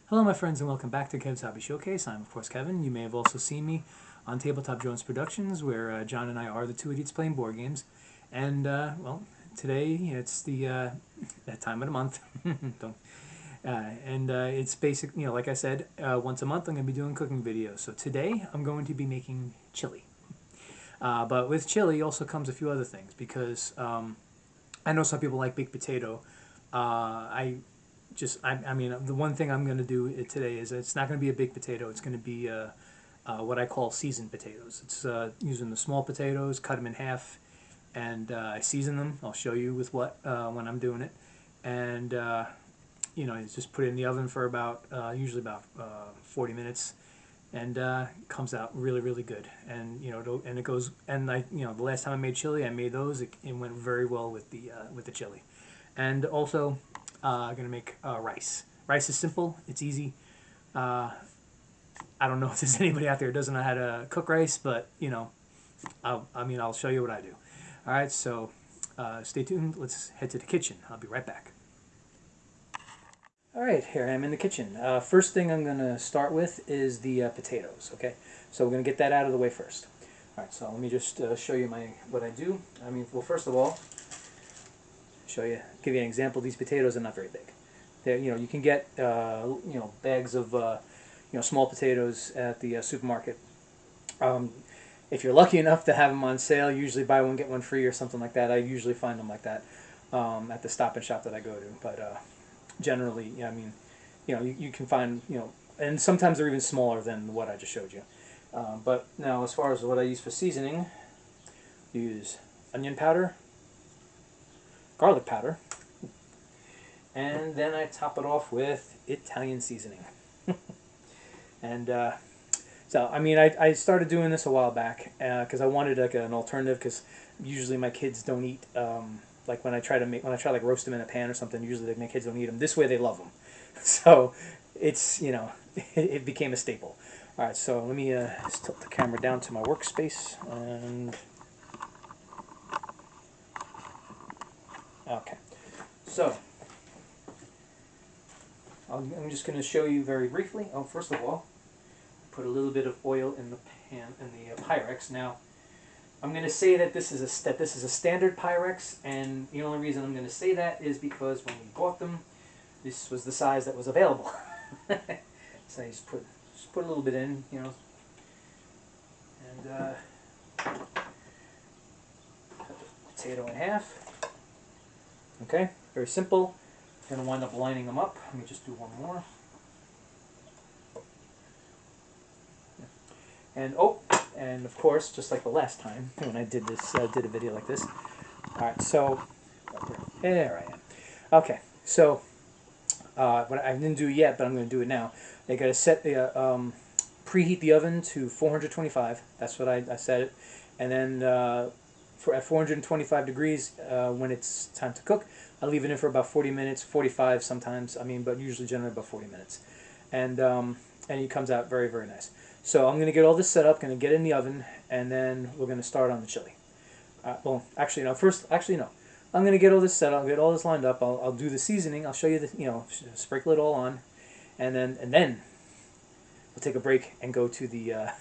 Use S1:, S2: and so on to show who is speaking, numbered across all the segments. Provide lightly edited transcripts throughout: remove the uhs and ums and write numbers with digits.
S1: Hello my friends and welcome back to Kev's Hobby Showcase. I'm of course Kevin. You may have also seen me on Tabletop Jones Productions where John and I are the two idiots playing board games. And well, today it's the that time of the month. Don't, it's basic, like I said, once a month I'm going to be doing cooking videos. So today I'm going to be making chili. But with chili also comes a few other things because I know some people like baked potato. I mean, the one thing I'm going to do today is it's not going to be a baked potato. It's going to be what I call seasoned potatoes. It's using the small potatoes, cut them in half, and I season them. I'll show you with what when I'm doing it. And, it's just put it in the oven for about, usually about 40 minutes. And comes out really, really good. And, and it goes, and the last time I made chili, I made those. It went very well with the chili. And also, I'm going to make rice. Rice is simple. It's easy. I don't know if there's anybody out there who doesn't know how to cook rice, but, I'll show you what I do. All right, so stay tuned. Let's head to the kitchen. I'll be right back. All right, here I am in the kitchen. First thing I'm going to start with is the potatoes, okay? So we're going to get that out of the way first. All right, so let me just show you what I do. Well, first of all, give you an example. These potatoes are not very big. They're, you can get bags of small potatoes at the supermarket. If you're lucky enough to have them on sale, usually buy one get one free or something like that. I usually find them like that at the Stop and Shop that I go to. But generally, you can find and sometimes they're even smaller than what I just showed you. But now, as far as what I use for seasoning, use onion powder, garlic powder, and then I top it off with Italian seasoning. And I started doing this a while back because I wanted like an alternative, because usually my kids don't eat like when I try like roast them in a pan or something. Usually my kids don't eat them. This way they love them. So it's it became a staple. All right, so let me just tilt the camera down to my workspace and okay. So I'm just going to show you very briefly. Oh, first of all, put a little bit of oil in the pan in the Pyrex. Now, I'm going to say that this is a standard Pyrex, and the only reason I'm going to say that is because when we bought them, this was the size that was available. So I just put a little bit in, and cut the potato in half. Okay, very simple. I'm going to wind up lining them up. Let me just do one more. And of course, just like the last time when I did this, did a video like this. All right, so there I am. Okay, so what I didn't do yet, but I'm going to do it now. I got to set the preheat the oven to 425. That's what I set it, and then at 425 degrees, when it's time to cook, I leave it in for about 40 minutes, 45 sometimes. But usually generally about 40 minutes, and it comes out very, very nice. So I'm going to get all this set up, going to get it in the oven, and then we're going to start on the chili. Well, actually, no. No. I'm going to get all this set up, get all this lined up. I'll do the seasoning. I'll show you the, sprinkle it all on, and then we'll take a break and go to the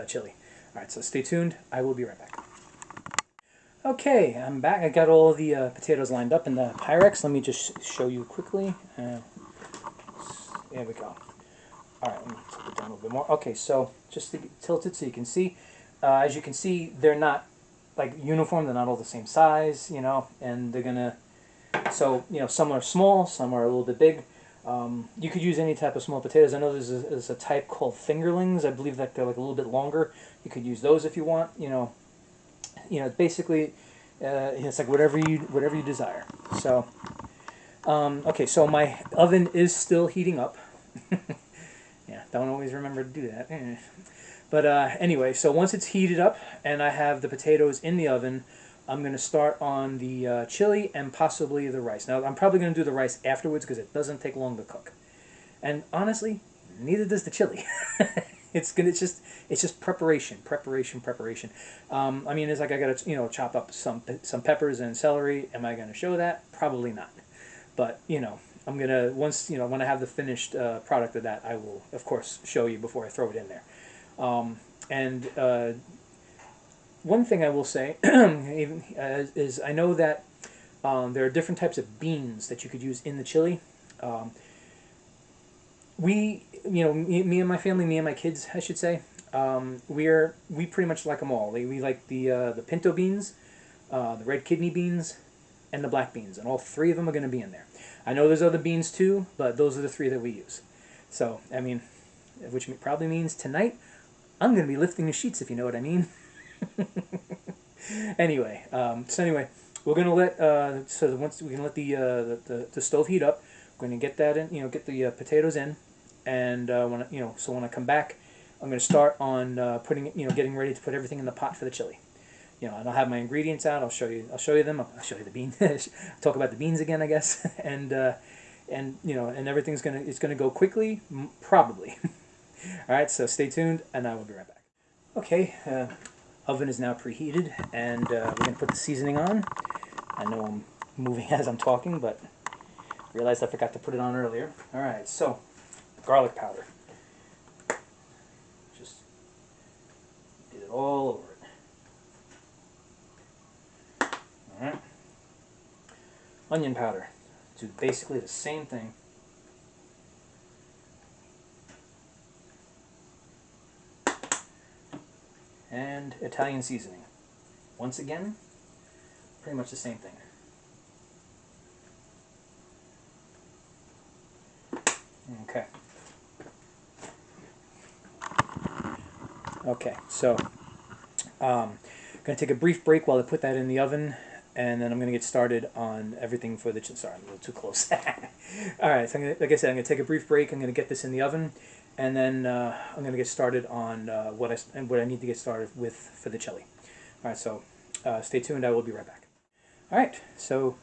S1: chili. All right, so stay tuned. I will be right back. Okay, I'm back. I got all the potatoes lined up in the Pyrex. Let me just show you quickly. There we go. All right, let me tilt it down a little bit more. Okay, so just to tilt it so you can see. As you can see, they're not like uniform. They're not all the same size, and they're gonna. So some are small, some are a little bit big. You could use any type of small potatoes. I know there's a type called fingerlings. I believe that they're like a little bit longer. You could use those if you want. Basically, it's like whatever you desire. So, okay, so my oven is still heating up. Yeah, don't always remember to do that. But anyway, so once it's heated up and I have the potatoes in the oven, I'm going to start on the chili and possibly the rice. Now, I'm probably going to do the rice afterwards because it doesn't take long to cook. And honestly, neither does the chili. It's just preparation. It's like I got to chop up some peppers and celery. Am I going to show that? Probably not. But you know, I'm gonna once you know when I have the finished product of that, I will of course show you before I throw it in there. And one thing I will say even, is I know that there are different types of beans that you could use in the chili. Um, me and my family, me and my kids, I should say, we pretty much like them all. We like the pinto beans, the red kidney beans, and the black beans, and all three of them are going to be in there. I know there's other beans too, but those are the three that we use. So I mean, which probably means tonight I'm going to be lifting the sheets, if you know what I mean. Anyway, we're gonna let once we can let the stove heat up, we're gonna get that in, get the potatoes in, and when I come back, I'm gonna start on putting getting ready to put everything in the pot for the chili. And I'll have my ingredients out. I'll show you them. I'll show you the beans. Talk about the beans again, I guess, and everything's gonna go quickly, probably. All right, so stay tuned, and I will be right back. Okay. Oven is now preheated, and we're going to put the seasoning on. I know I'm moving as I'm talking, but realized I forgot to put it on earlier. All right, so garlic powder. Just get it all over it. All right. Onion powder. Do basically the same thing. And Italian seasoning. Once again, pretty much the same thing. Okay. Okay, so I'm going to take a brief break while I put that in the oven, and then I'm going to get started on everything for the sorry, I'm a little too close. All right, so like I said, I'm going to take a brief break. I'm going to get this in the oven, and then I'm going to get started on what I need to get started with for the chili. All right, so stay tuned. I will be right back. All right, so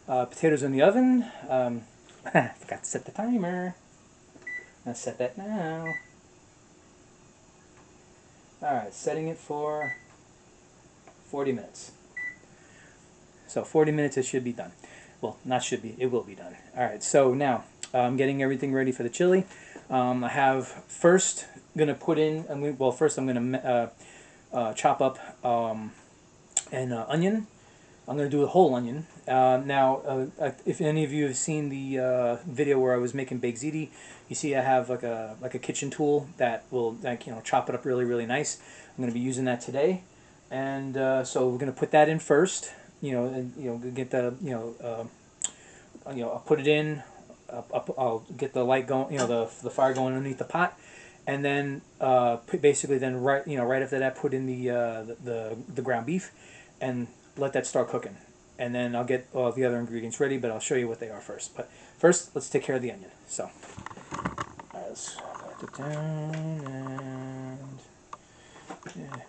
S1: potatoes in the oven. I forgot to set the timer. I'll set that now. All right, setting it for 40 minutes. So 40 minutes it should be done. Well, not should be, it will be done. All right, so now I'm getting everything ready for the chili. I have first going to put in, first I'm going to chop up an onion. I'm going to do a whole onion. If any of you have seen the video where I was making baked ziti, you see I have like a kitchen tool that will chop it up really, really nice. I'm going to be using that today, and so we're going to put that in first. Get the I'll put it in. I'll get the light going. The fire going underneath the pot, and then basically then right after that put in the ground beef, and let that start cooking, and then I'll get all the other ingredients ready, but I'll show you what they are first. But first, let's take care of the onion. So, all right, let's put it down, and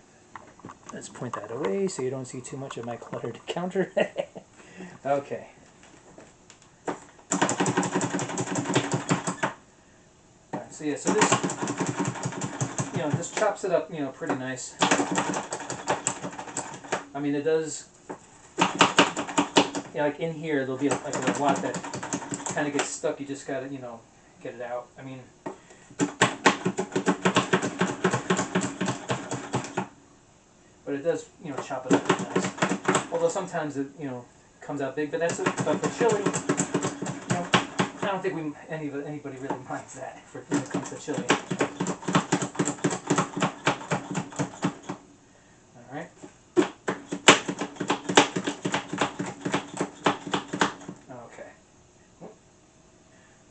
S1: let's point that away so you don't see too much of my cluttered counter. Okay. All right, so yeah, so this chops it up, pretty nice. I mean, it does. Like in here, there'll be like a lot that kind of gets stuck. You just gotta, get it out. I mean, but it does, chop it up pretty nice. Although sometimes it, comes out big. But but for chili, I don't think anybody really minds that when it comes to chili. All right. Okay.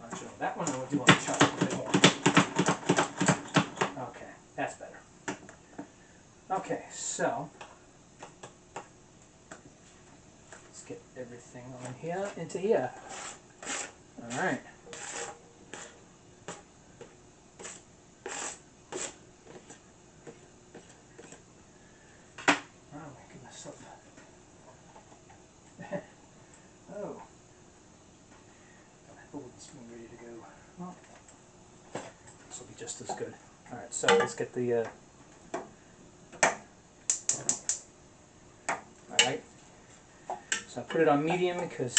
S1: Actually, that one I do want to chop a bit more. Okay, that's better. Okay, so let's get everything on here into here. All right. Oh my goodness. Oh. Hold this one ready to go. Well, this will be just as good. All right, so let's get the. All right. So I put it on medium because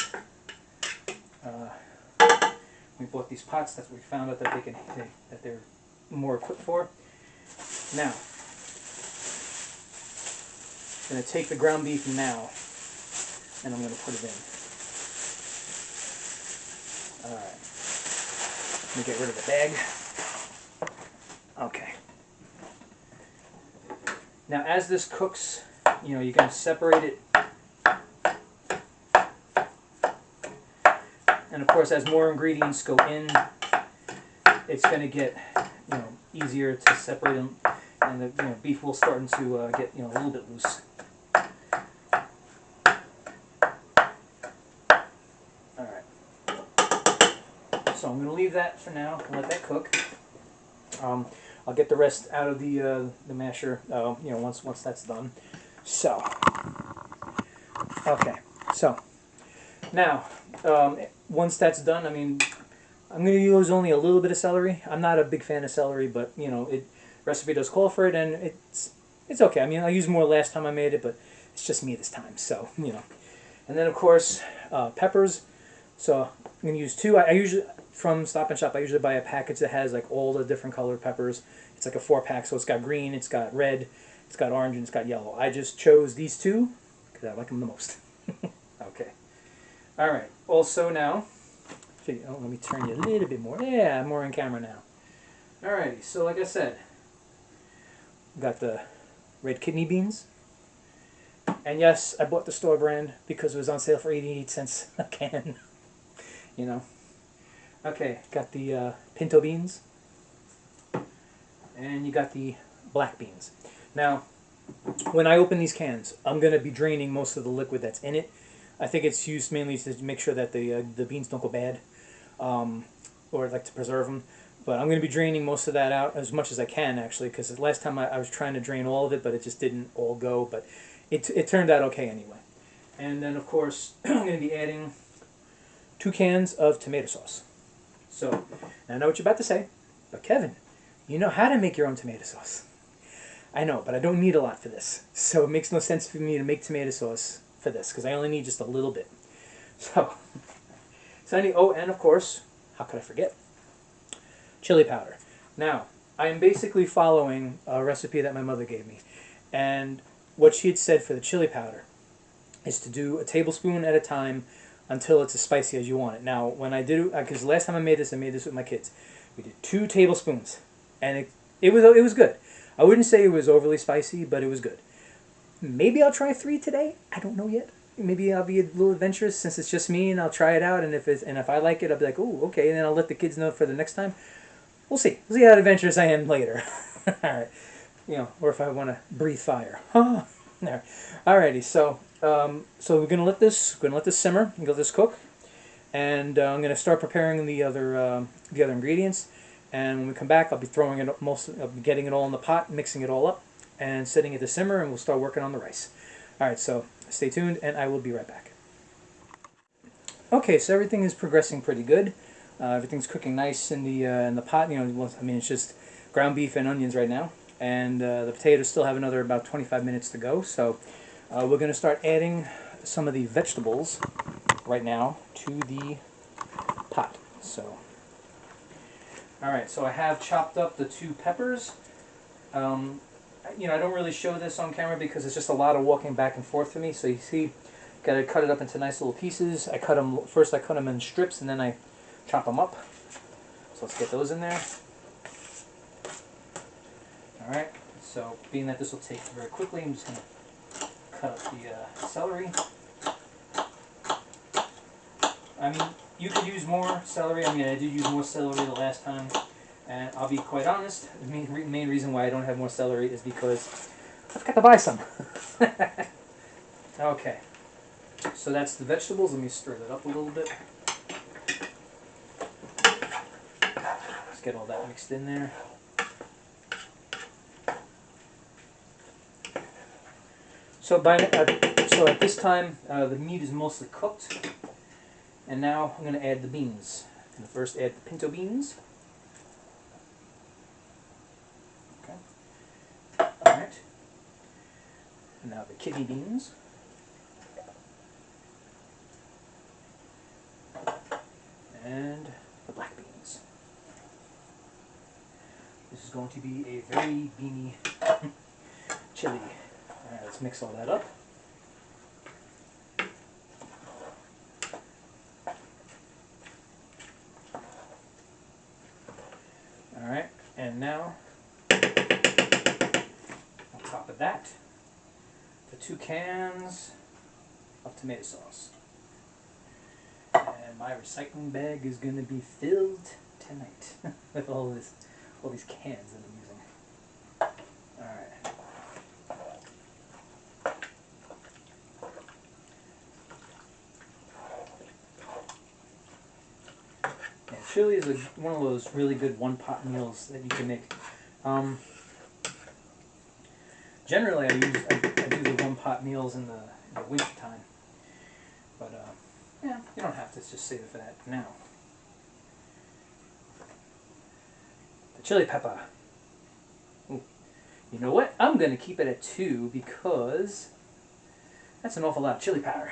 S1: we bought these pots. That's what we found out that that they're more equipped for. Now, I'm going to take the ground beef now, and I'm going to put it in. All right. Let me get rid of the bag. Okay. Now, as this cooks, you're going to separate it. And of course, as more ingredients go in, it's going to get, easier to separate them, and the beef will start to get, a little bit loose. All right. So I'm going to leave that for now and let that cook. I'll get the rest out of the masher, once that's done. So, okay. So now, once that's done, I'm going to use only a little bit of celery. I'm not a big fan of celery, but recipe does call for it, and it's okay. I used more last time I made it, but it's just me this time. So and then of course peppers. So I'm going to use 2. I usually from Stop and Shop. I usually buy a package that has like all the different colored peppers. It's like a 4-pack, so it's got green, it's got red, it's got orange, and it's got yellow. I just chose these 2 because I like them the most. Okay. All right. Also now. Let me turn you a little bit more. Yeah, I'm more on camera now. Alrighty, so like I said, got the red kidney beans. And yes, I bought the store brand because it was on sale for 88 cents a can. Okay, got the pinto beans. And you got the black beans. Now, when I open these cans, I'm going to be draining most of the liquid that's in it. I think it's used mainly to make sure that the beans don't go bad. Or like to preserve them, but I'm going to be draining most of that out as much as I can, actually, because the last time I was trying to drain all of it, but it just didn't all go, but it turned out okay anyway. And then of course I'm going to be adding 2 cans of tomato sauce. So I know what you're about to say, but Kevin, you know how to make your own tomato sauce. I know, but I don't need a lot for this, so it makes no sense for me to make tomato sauce for this because I only need just a little bit. So and of course, how could I forget? Chili powder. Now, I am basically following a recipe that my mother gave me. And what she had said for the chili powder is to do a tablespoon at a time until it's as spicy as you want it. Now, when I did, because last time I made this with my kids. We did 2 tablespoons, and it was good. I wouldn't say it was overly spicy, but it was good. Maybe I'll try 3 today. I don't know yet. Maybe I'll be a little adventurous since it's just me, and I'll try it out. And if I like it, I'll be like, "Oh, okay." And then I'll let the kids know for the next time. We'll see. We'll see how adventurous I am later. All right, or if I want to breathe fire. Alrighty. So we're gonna let this simmer and let this cook, and I'm gonna start preparing the other ingredients. And when we come back, I'll be I'll be getting it all in the pot, mixing it all up, and setting it to simmer, and we'll start working on the rice. All right. So stay tuned, and I will be right back. Okay, so everything is progressing pretty good. Everything's cooking nice in the pot. It's just ground beef and onions right now, and the potatoes still have another about 25 minutes to go. So we're going to start adding some of the vegetables right now to the pot. So, all right. So I have chopped up the 2 peppers. I don't really show this on camera because it's just a lot of walking back and forth for me. So you see, got to cut it up into nice little pieces. I cut them in strips, and then I chop them up. So let's get those in there. All right. So being that this will take very quickly, I'm just going to cut up the celery. You could use more celery. I did use more celery the last time. And I'll be quite honest, the main reason why I don't have more celery is because I forgot to buy some. Okay, so that's the vegetables. Let me stir that up a little bit. Let's get all that mixed in there. So at this time, the meat is mostly cooked. And now I'm going to add the beans. I'm going to first add the pinto beans. Alright, and now the kidney beans. going to be a very beamy chili. Alright, let's mix all that up. Alright, and now, on top of that, the 2 cans of tomato sauce. And my recycling bag is going to be filled tonight with all these cans that I'm using. Alright. And chili is one of those really good one-pot meals that you can make. Generally, I do the one-pot meals in the winter time, but yeah, you don't have to just save it for that now. The chili pepper. Ooh. You know what? I'm going to keep it at 2 because that's an awful lot of chili powder.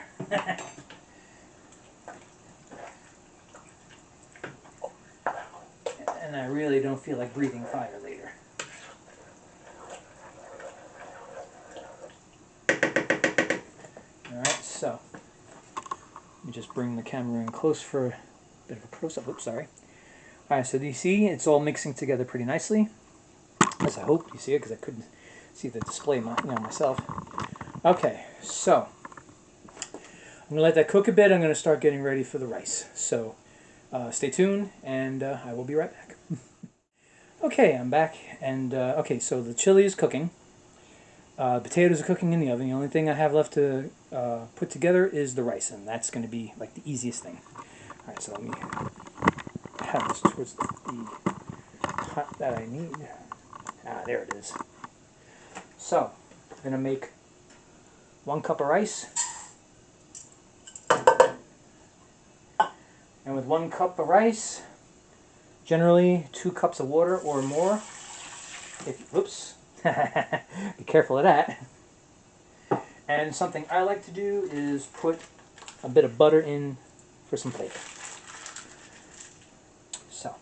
S1: And I really don't feel like breathing fire later. Alright, so let me just bring the camera in close for a bit of a close-up. Oops, sorry. Alright, so do you see it's all mixing together pretty nicely? As I hope you see it, because I couldn't see the display myself. Okay, so I'm going to let that cook a bit. I'm going to start getting ready for the rice. So stay tuned, and I will be right back. Okay, I'm back, and okay, so the chili is cooking. Potatoes are cooking in the oven. The only thing I have left to put together is the rice, and that's going to be like the easiest thing. All right, so let me have this towards the hot that I need. Ah, there it is. So I'm going to make 1 cup of rice, and with 1 cup of rice, generally 2 cups of water or more. Whoops. Be careful of that. And something I like to do is put a bit of butter in for some flavor. So,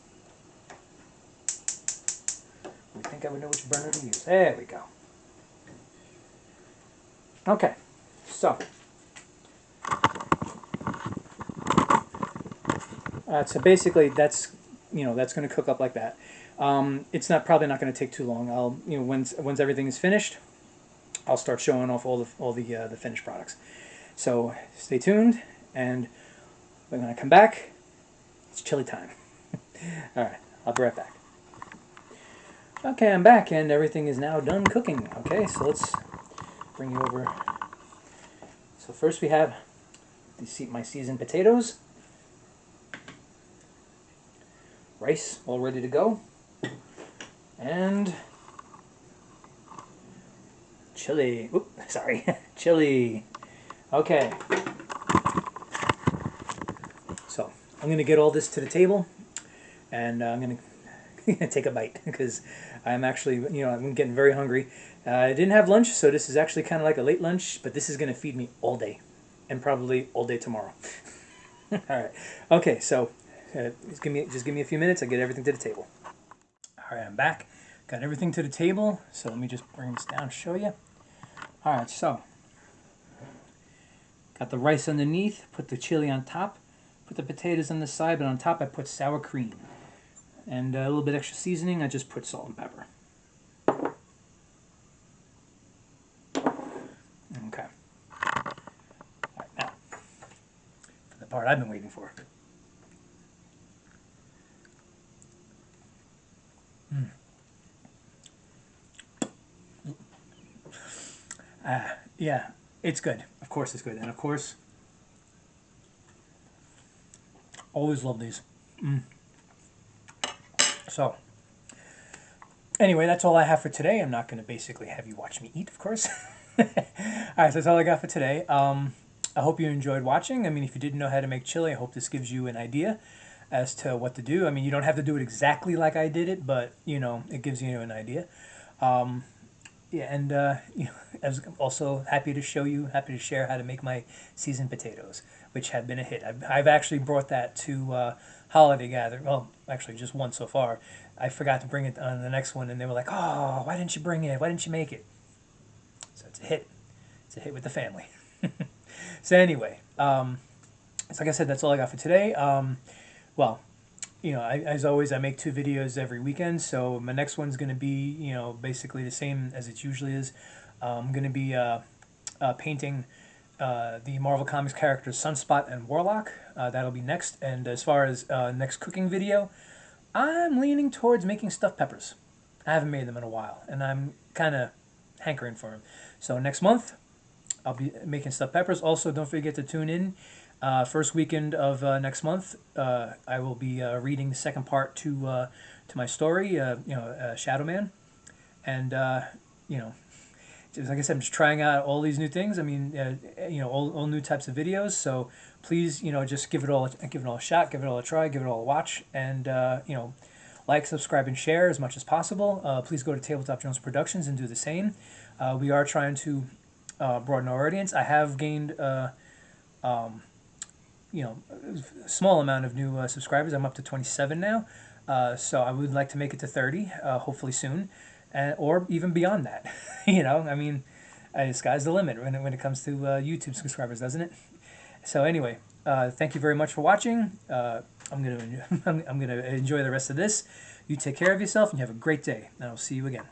S1: I think I would know which burner to use. There we go. Okay, so so basically that's going to cook up like that. It's probably not going to take too long. I'll once everything is finished, I'll start showing off all the finished products. So stay tuned, and when I come back, it's chili time. All right, I'll be right back. Okay, I'm back, and everything is now done cooking. Okay, so let's bring you over. So first we have my seasoned potatoes, rice all ready to go, and chili. Oop, sorry, chili. Okay. So I'm gonna get all this to the table, and I'm gonna take a bite because I'm actually, I'm getting very hungry. I didn't have lunch, so this is actually kind of like a late lunch, but this is gonna feed me all day, and probably all day tomorrow. All right. Okay. So just give me a few minutes. I get everything to the table. All right, I'm back. Got everything to the table. So let me just bring this down, show you. All right. So got the rice underneath. Put the chili on top. Put the potatoes on the side, but on top I put sour cream and a little bit extra seasoning. I just put salt and pepper. Okay. All right, now for the part I've been waiting for. Yeah, it's good. Of course it's good. And of course, always love these. So, anyway, that's all I have for today. I'm not going to basically have you watch me eat, of course. Alright, so that's all I got for today. I hope you enjoyed watching. I mean, if you didn't know how to make chili, I hope this gives you an idea as to what to do. I mean, you don't have to do it exactly like I did it, but, it gives you an idea. Yeah, and I was also happy to share how to make my seasoned potatoes, which have been a hit. I've actually brought that to holiday gathering. Well, actually, just one so far. I forgot to bring it on the next one, and they were like, "Oh, why didn't you bring it? Why didn't you make it?" So it's a hit. It's a hit with the family. So anyway, so like I said, that's all I got for today. Well, as always, I make 2 videos every weekend, so my next one's going to be, basically the same as it usually is. I'm going to be painting the Marvel Comics characters Sunspot and Warlock. That'll be next. And as far as next cooking video, I'm leaning towards making stuffed peppers. I haven't made them in a while, and I'm kind of hankering for them. So next month, I'll be making stuffed peppers. Also, don't forget to tune in. First weekend of next month, I will be reading the second part to my story, Shadow Man, and just like I said, I'm just trying out all these new things. I mean, all new types of videos. So please, just give it all a shot, give it all a try, give it all a watch, and like, subscribe, and share as much as possible. Please go to Tabletop Jones Productions and do the same. We are trying to broaden our audience. I have gained a small amount of new subscribers. I'm up to 27 now. So I would like to make it to 30, hopefully soon, or even beyond that. I mean, the sky's the limit when it comes to YouTube subscribers, doesn't it? So anyway, thank you very much for watching. I'm gonna enjoy the rest of this. You take care of yourself and you have a great day. And I'll see you again.